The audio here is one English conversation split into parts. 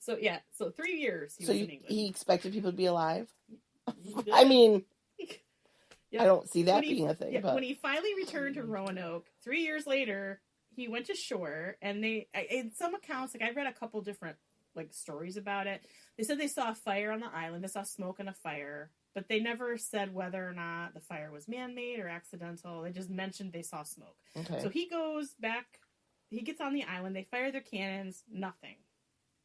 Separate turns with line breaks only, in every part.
So 3 years he
So
was in England.
he expected people to be alive?
He
I mean,
Yep.
I don't see that being a thing.
Yeah,
but
when he finally returned to Roanoke, 3 years later, he went to shore, and in some accounts, like I read a couple different like stories about it. They said they saw a fire on the island. They saw smoke and a fire, but they never said whether or not the fire was man-made or accidental. They just mentioned they saw smoke.
Okay.
So he goes back. He gets on the island. They fire their cannons. Nothing.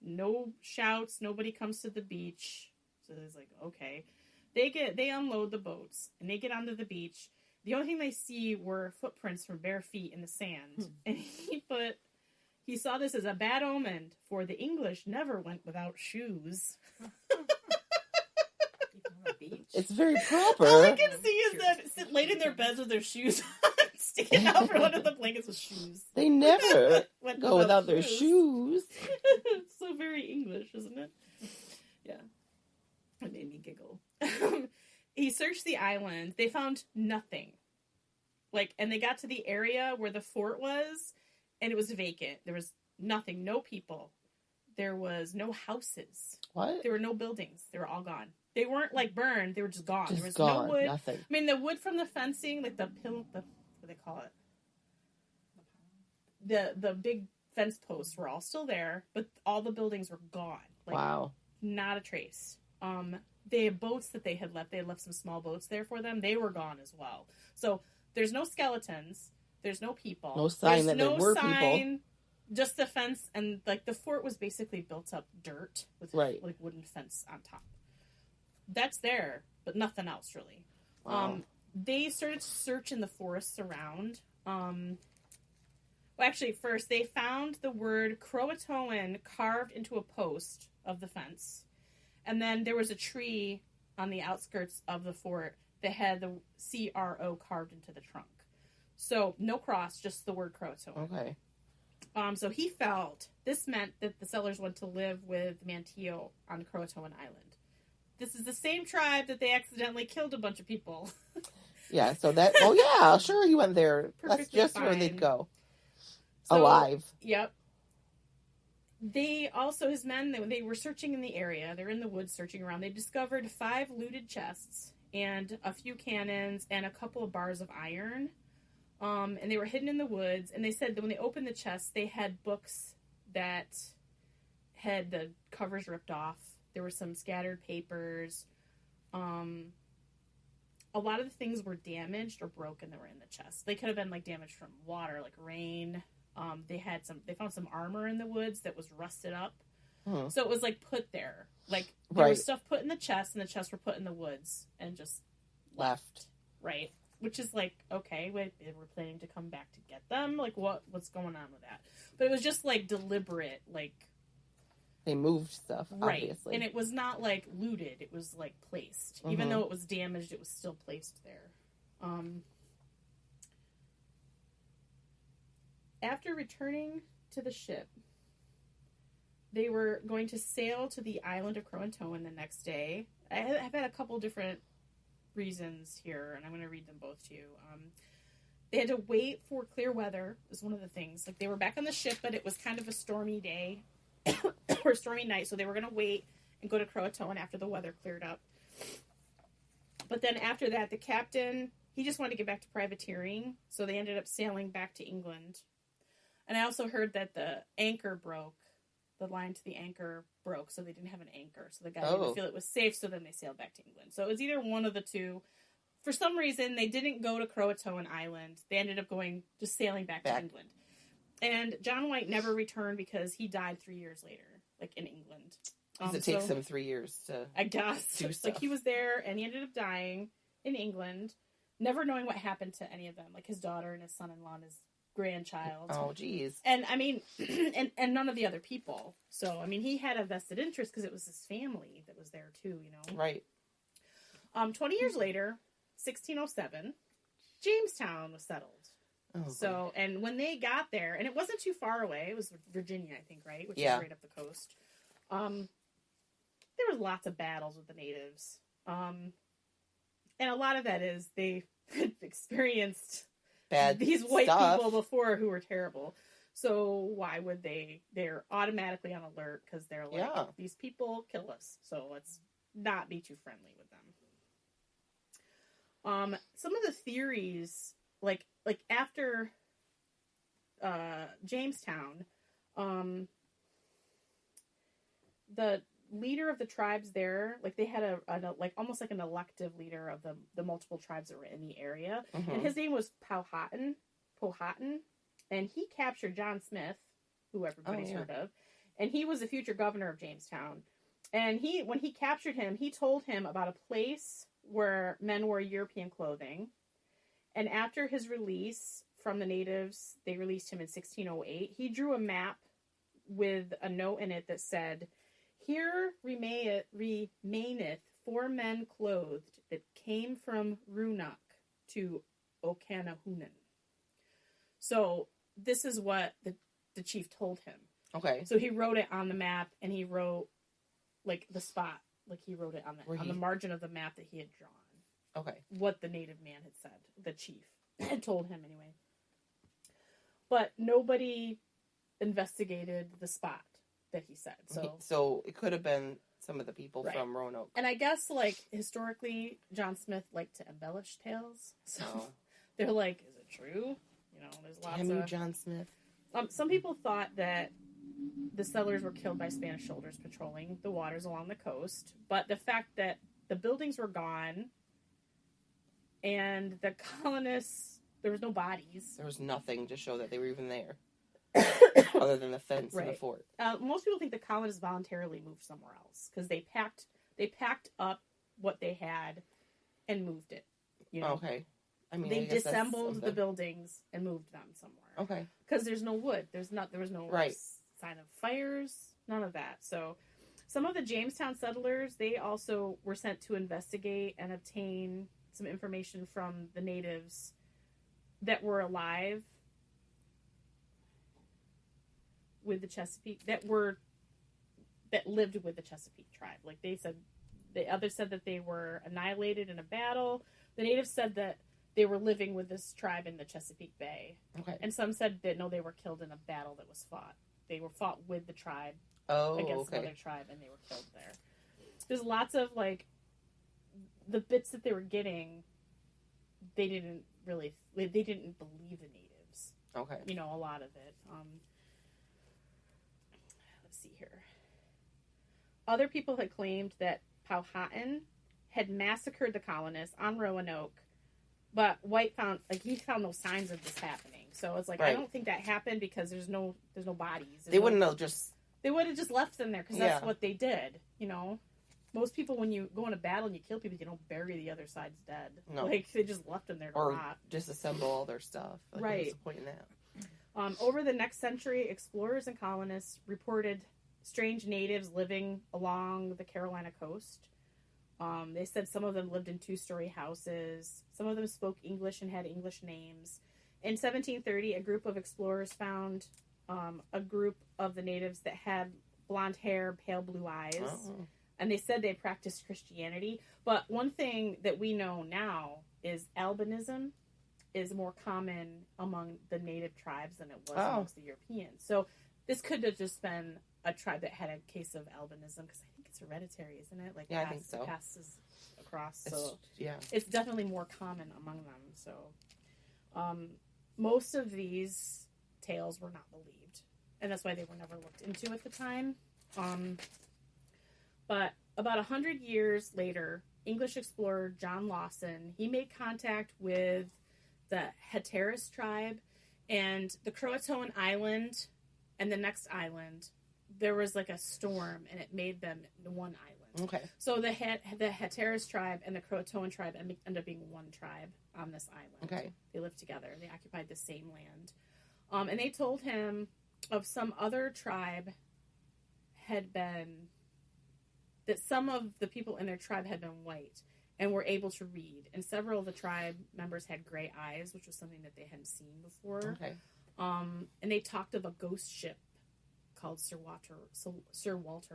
No shouts. Nobody comes to the beach. So it's like, okay. They unload the boats, and they get onto the beach. The only thing they see were footprints from bare feet in the sand. And he saw this as a bad omen, for the English never went without shoes.
It's very proper.
All I can see is that laid in their beds with their shoes sticking out from under the blankets with shoes.
They never
Went
go without their shoes.
So very English, isn't it? Yeah. It made me giggle. He searched the island. They found nothing. And they got to the area where the fort was, and it was vacant. There was nothing. No people. There was no houses.
What?
There were no buildings. They were all gone. They weren't, burned. They were just gone. There was
gone.
no wood.
Nothing.
I mean, the wood from the fencing, what do they call it? The big fence posts were all still there, but all the buildings were gone.
Wow.
Not a trace. They had boats that they had left. They had left some small boats there for them. They were gone as well. So there's no skeletons. There's no people.
No sign that there were people.
Just the fence, and the fort was basically built up dirt with wooden fence on top. That's there, but nothing else really.
Wow.
They started to search in the forests around. Actually, first they found the word Croatoan carved into a post of the fence. And then there was a tree on the outskirts of the fort that had the CRO carved into the trunk. So no cross, just the word Croatoan.
Okay.
So he felt this meant that the settlers went to live with Manteo on Croatoan Island. This is the same tribe that they accidentally killed a bunch of people.
Yeah, so that... Oh, yeah, sure he went there. That's just
fine.
where they'd go.
So,
alive.
Yep. They also, his men, they were searching in the area. They're in the woods searching around. They discovered 5 looted chests and a few cannons and a couple of bars of iron. And they were hidden in the woods. And they said that when they opened the chests, they had books that had the covers ripped off. There were some scattered papers. A lot of the things were damaged or broken that were in the chest. They could have been damaged from water, rain. They found some armor in the woods that was rusted up. So it was put there. There was stuff put in the chest, and the chests were put in the woods and just left. Right. Which is okay, we're planning to come back to get them. What's going on with that? But it was just deliberate,
they moved stuff,
right.
Obviously.
And it was not looted, it was placed. Even though it was damaged, it was still placed there. After returning to the ship, they were going to sail to the island of Croatoan the next day. I've had a couple different reasons here, and I'm going to read them both to you. They had to wait for clear weather, was one of the things. They were back on the ship, but it was kind of a stormy day, or a stormy night, so they were going to wait and go to Croatoan after the weather cleared up. But then after that, the captain, he just wanted to get back to privateering, so they ended up sailing back to England. And I also heard that the anchor broke. The line to the anchor broke, so they didn't have an anchor. So the guy didn't feel it was safe, so then they sailed back to England. So it was either one of the two. For some reason, they didn't go to Croatoan Island. They ended up just sailing back to England. And John White never returned because he died 3 years later, in England.
Because it takes him 3 years to
I guess.
do stuff.
He was there, and he ended up dying in England, never knowing what happened to any of them, his daughter and his son-in-law and his grandchild.
Oh, geez.
And, and none of the other people. So, he had a vested interest because it was his family that was there, too,
Right.
20 years later, 1607, Jamestown was settled.
Oh,
so, and when they got there, and it wasn't too far away, it was Virginia, I think, right? Which is right up the coast. There was lots of battles with the natives. And a lot of that is they experienced
bad
these white
stuff.
people before who were terrible. So why would they? They're automatically on alert because they're like,
Yeah.
these people kill us, so let's not be too friendly with them. Some of the theories, like after Jamestown, the leader of the tribes there, like they had a like almost like an elective leader of the multiple tribes that were in the area, and his name was Powhatan, and he captured John Smith, who everybody's heard of, and he was the future governor of Jamestown. And when he captured him, he told him about a place where men wore European clothing. And after his release from the natives, they released him in 1608. He drew a map with a note in it that said, "Here remaineth 4 men clothed that came from Roanoke to Okanahunan." So this is what the chief told him.
Okay.
So he wrote it on the map, and he wrote like the spot, like he wrote it on the margin of the map that he had drawn.
Okay.
What the native man had said, the chief had told him anyway. But nobody investigated the spot that he said.
So it could have been some of the people from Roanoke.
And I guess, like, historically, John Smith liked to embellish tales. So they're like, is it true? You know, there's lots of...
John Smith.
Some people thought that the settlers were killed by Spanish soldiers patrolling the waters along the coast. But the fact that the buildings were gone and the colonists, there was no bodies.
There was nothing to show that they were even there. Other than the fence and the fort.
Most people think the colonists voluntarily moved somewhere else because they packed up what they had and moved it. You know?
Okay. I mean,
they disassembled the buildings and moved them somewhere.
Okay.
Because there's no wood. There was no sign of fires. None of that. So some of the Jamestown settlers, they also were sent to investigate and obtain some information from the natives that were alive with the Chesapeake, that lived with the Chesapeake tribe. Like they said, the others said that they were annihilated in a battle. The natives said that they were living with this tribe in the Chesapeake Bay.
Okay.
And some said that no, they were killed in a battle that was fought. They were fought with the tribe against another tribe, and they were killed there. There's lots of, like, the bits that they were getting, they didn't believe the natives.
Okay.
You know, a lot of it. Let's see here. Other people had claimed that Powhatan had massacred the colonists on Roanoke, but White found no signs of this happening. So it's like, I don't think that happened because there's no bodies.
They would have just
left them there because that's what they did. You know, most people, when you go in a battle and you kill people, you don't bury the other side's dead. No. Like, they just left them there to rot.
Disassemble all their stuff. Like,
right.
What's the point in that?
Over the next century, explorers and colonists reported strange natives living along the Carolina coast. They said some of them lived in 2-story houses. Some of them spoke English and had English names. In 1730, a group of explorers found a group of the natives that had blonde hair, pale blue eyes. Oh. And they said they practiced Christianity. But one thing that we know now is albinism is more common among the native tribes than it was amongst the Europeans. So this could have just been a tribe that had a case of albinism, because I think it's hereditary, isn't it? Like,
I think so.
Passes across. So it's definitely more common among them. So most of these tales were not believed, and that's why they were never looked into at the time. But about 100 years later, English explorer John Lawson, he made contact with the Hatteras tribe, and the Croatoan Island and the next island, there was like a storm, and it made them one island.
Okay.
So the Hatteras tribe and the Croatoan tribe ended up being one tribe on this island.
Okay.
They lived together. They occupied the same land. And they told him of some other tribe that some of the people in their tribe had been white and were able to read. And several of the tribe members had gray eyes, which was something that they hadn't seen before.
Okay.
And they talked of a ghost ship called Sir Walter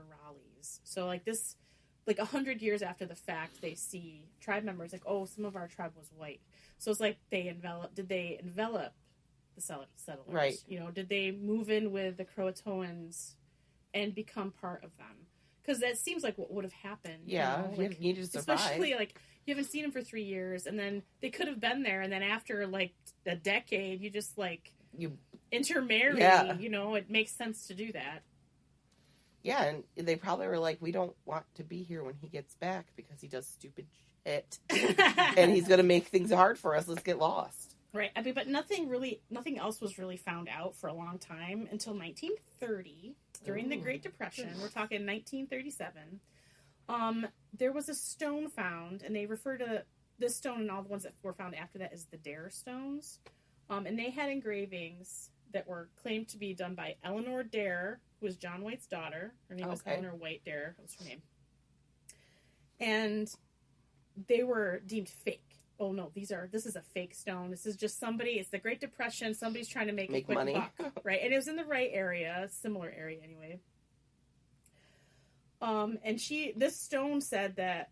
Raleigh's. So, like, this, like, 100 years after the fact, they see tribe members like, oh, some of our tribe was white. So it's like did they envelop the settlers?
Right.
You know, did they move in with the Croatoans and become part of them? Because that seems like what would have happened.
Yeah,
you know? Like,
you need to survive.
especially like you haven't seen them for 3 years, and then they could have been there, and then after like a decade, you just like intermarry.
Yeah.
You know, it makes sense to do that.
Yeah, and they probably were like, we don't want to be here when he gets back because he does stupid shit, and he's gonna make things hard for us. Let's get lost.
Right. I mean, but nothing else was really found out for a long time until 1930, during the Great Depression. We're talking 1937. There was a stone found, and they refer to this stone and all the ones that were found after that as the Dare stones. And they had engravings that were claimed to be done by Eleanor Dare, who was John White's daughter. Her name was Eleanor White Dare. That was her name. And they were deemed fake. Oh no, this is a fake stone. This is just it's the Great Depression. Somebody's trying to make a quick
money.
buck. Right. And it was in the right area, similar area anyway. And this stone said that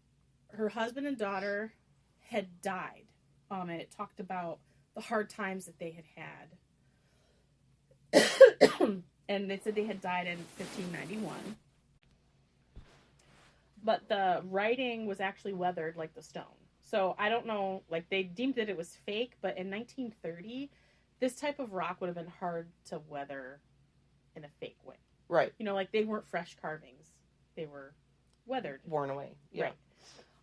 her husband and daughter had died. And it talked about the hard times that they had. And they said they had died in 1591. But the writing was actually weathered like the stone. So I don't know, like they deemed that it was fake, but in 1930, this type of rock would have been hard to weather in a fake way.
Right.
You know, like they weren't fresh carvings. They were weathered.
Worn away. Yeah.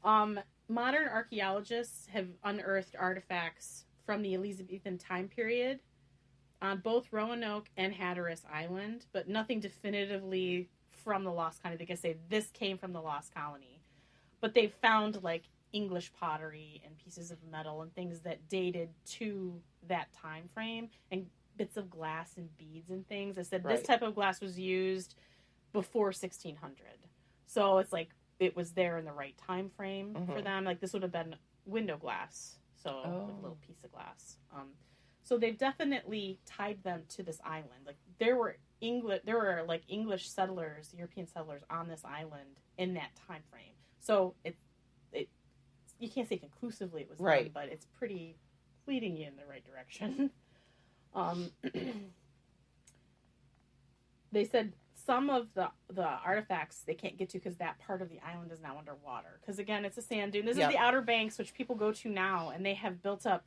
Right. Modern archaeologists have unearthed artifacts from the Elizabethan time period on both Roanoke and Hatteras Island, but nothing definitively from the Lost Colony. They can say this came from the Lost Colony. But they've found, like, English pottery and pieces of metal and things that dated to that time frame, and bits of glass and beads and things. I said this type of glass was used before 1600. So it's like it was there in the right time frame for them. Like this would have been window glass, so with a little piece of glass. So they've definitely tied them to this island. Like there were like English settlers, European settlers on this island in that time frame. So it you can't say conclusively it was them, but it's pretty leading you in the right direction. They said some of the artifacts they can't get to because that part of the island is now underwater. Because again, it's a sand dune. This is the Outer Banks, which people go to now, and they have built up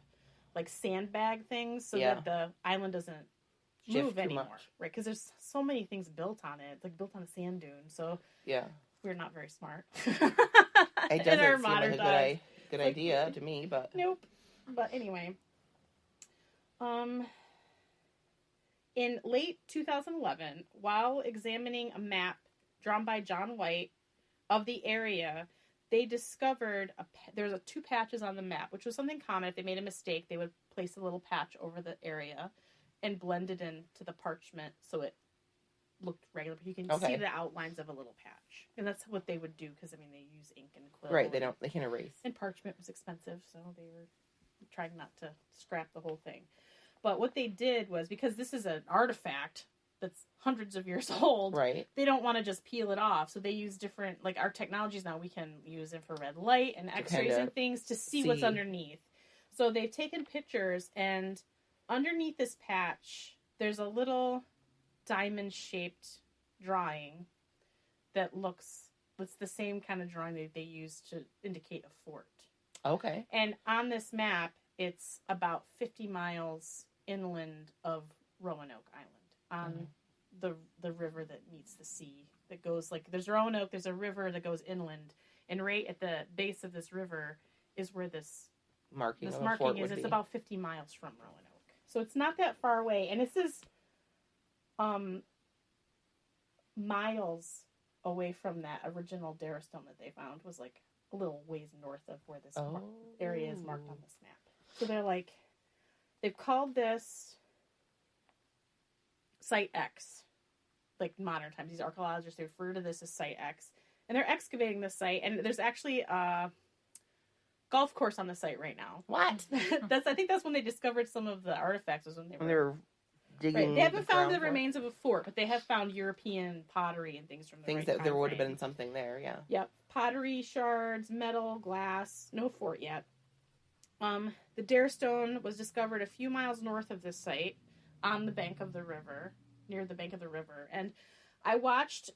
like sandbag things so that the island doesn't move anymore, right? Because there's so many things built on it. It's like built on a sand dune, so we're not very smart.
It doesn't seem like a good idea to me, but
nope. But anyway, in late 2011, while examining a map drawn by John White of the area, they discovered there's 2 patches on the map, which was something common. If they made a mistake, they would place a little patch over the area and blend it into the parchment so it looked regular. But you can see the outlines of a little patch, and that's what they would do because I mean they use ink and quill.
Right, they can't erase.
And parchment was expensive, so they were trying not to scrap the whole thing. But what they did was, because this is an artifact that's hundreds of years old, they don't want to just peel it off. So they use different, like our technologies now, we can use infrared light and x-rays and things to see what's underneath. So they've taken pictures, and underneath this patch, there's a little diamond-shaped drawing that it's the same kind of drawing that they use to indicate a fort.
Okay.
And on this map, it's about 50 miles inland of Roanoke Island on the river that meets the sea that goes like there's Roanoke, there's a river that goes inland, and right at the base of this river is where this marking is. It's about 50 miles from Roanoke, so it's not that far away, and this is miles away from that original Dare stone that they found. Was like a little ways north of where this area is marked on this map. So they're like, they've called this Site X, like modern times. These archaeologists, they refer to this as Site X. And they're excavating this site, and there's actually a golf course on the site right now.
What?
I think that's when they discovered some of the artifacts, was when they were
digging.
Right. They haven't found the remains of a fort, but they have found European pottery and things from the
things that there would have been something there, yeah.
Yep. Pottery, shards, metal, glass, no fort yet. The Dare stone was discovered a few miles north of this site, on the bank of the river, near the bank of the river. And I watched